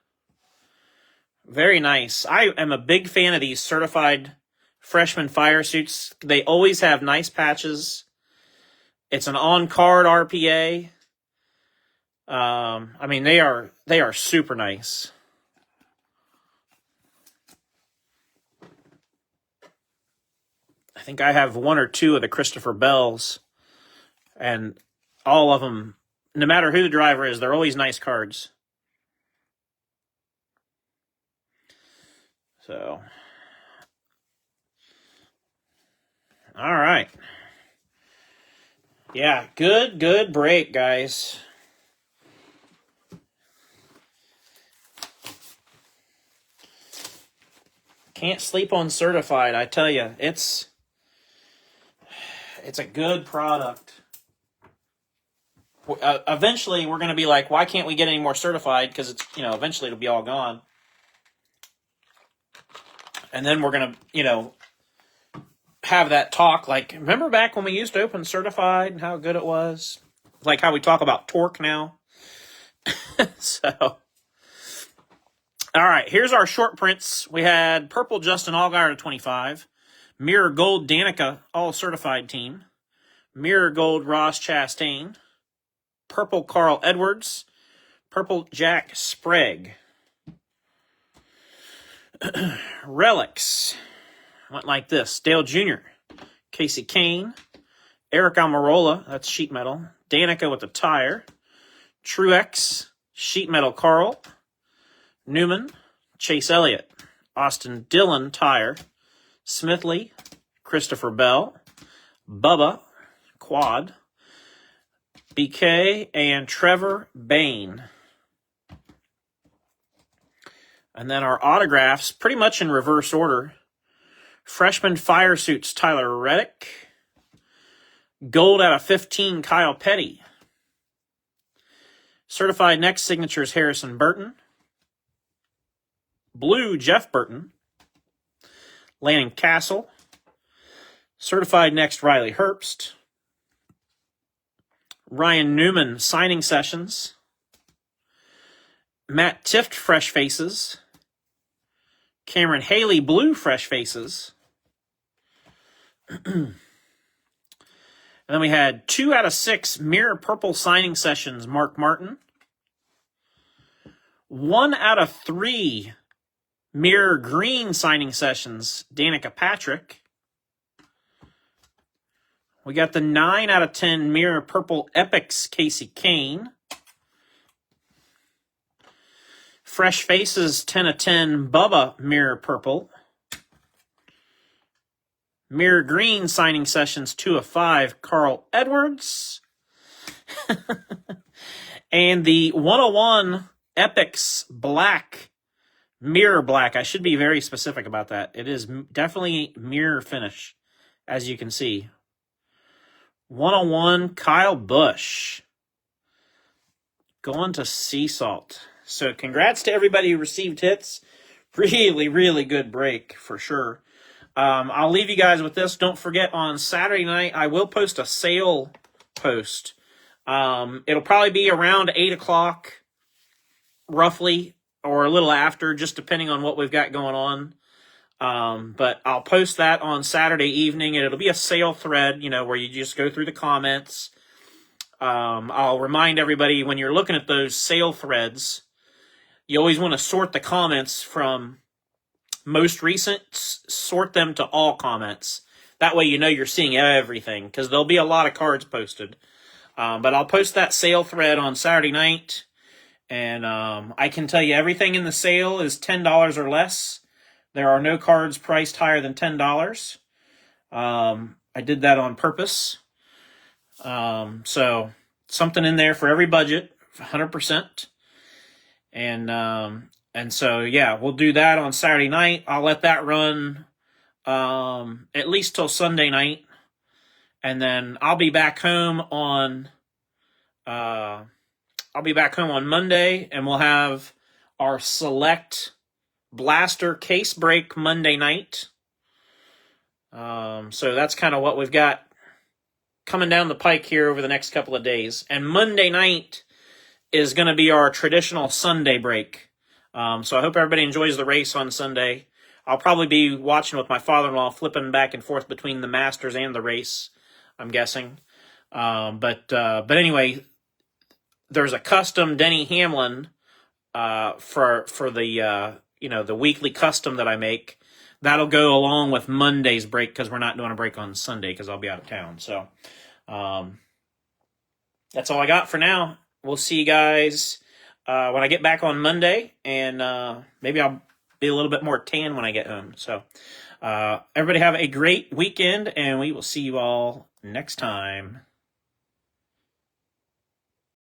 Very nice. I am a big fan of these certified freshman fire suits. They always have nice patches. It's an on-card RPA. I mean, they are super nice. I think I have one or two of the Christopher Bells, and all of them, no matter who the driver is, they're always nice cards. So, all right. Yeah, good break, guys. Can't sleep on certified, I tell you. It's a good product. Eventually, we're going to be like, why can't we get any more certified? Because it's, eventually it'll be all gone. And then we're going to, have that talk. Like, remember back when we used to open certified and how good it was? Like how we talk about torque now. So, all right, here's our short prints. We had purple Justin Allgaier to 25. Mirror gold Danica, all certified team. Mirror gold Ross Chastain. Purple Carl Edwards. Purple Jack Sprague. Relics went like this. Dale Jr., Casey Kane, Eric Almirola, that's sheet metal. Danica with the tire. Truex, sheet metal Carl. Newman, Chase Elliott. Austin Dillon, tire. Smithley, Christopher Bell. Bubba, quad. BK, and Trevor Bain. And then our autographs, pretty much in reverse order. Freshman Fire Suits, Tyler Reddick. Gold out of 15, Kyle Petty. Certified Next Signatures, Harrison Burton. Blue, Jeff Burton. Landon Castle. Certified Next, Riley Herbst. Ryan Newman, Signing Sessions. Matt Tifft, Fresh Faces. Cameron Haley, Blue Fresh Faces. And then we had 2 out of 6 Mirror Purple Signing Sessions, Mark Martin. 1 out of 3 Mirror Green Signing Sessions, Danica Patrick. We got the 9 out of 10 Mirror Purple Epics, Casey Kane. Fresh Faces, 10 of 10, Bubba Mirror Purple. Mirror Green Signing Sessions, 2 of 5, Carl Edwards. And the 101 Epics Black, Mirror Black. I should be very specific about that. It is definitely mirror finish, as you can see. 101 Kyle Busch. Going to Sea Salt. So congrats to everybody who received hits. Really, really good break for sure. I'll leave you guys with this. Don't forget, on Saturday night, I will post a sale post. It'll probably be around 8 o'clock, roughly, or a little after, just depending on what we've got going on. But I'll post that on Saturday evening, and it'll be a sale thread, where you just go through the comments. I'll remind everybody, when you're looking at those sale threads, you always want to sort the comments from most recent, sort them to all comments. That way you're seeing everything, because there'll be a lot of cards posted. But I'll post that sale thread on Saturday night, and I can tell you everything in the sale is $10 or less. There are no cards priced higher than $10. I did that on purpose. So something in there for every budget, 100%. And so, yeah, we'll do that on Saturday night. I'll let that run at least till Sunday night. And then I'll be back home on Monday, and we'll have our select blaster case break Monday night. So that's kind of what we've got coming down the pike here over the next couple of days. And Monday night is going to be our traditional Sunday break. So I hope everybody enjoys the race on Sunday. I'll probably be watching with my father-in-law, flipping back and forth between the Masters and the race, I'm guessing. But anyway, there's a custom Denny Hamlin for the the weekly custom that I make. That'll go along with Monday's break because we're not doing a break on Sunday because I'll be out of town. So that's all I got for now. We'll see you guys when I get back on Monday, and maybe I'll be a little bit more tan when I get home. So everybody have a great weekend, and we will see you all next time.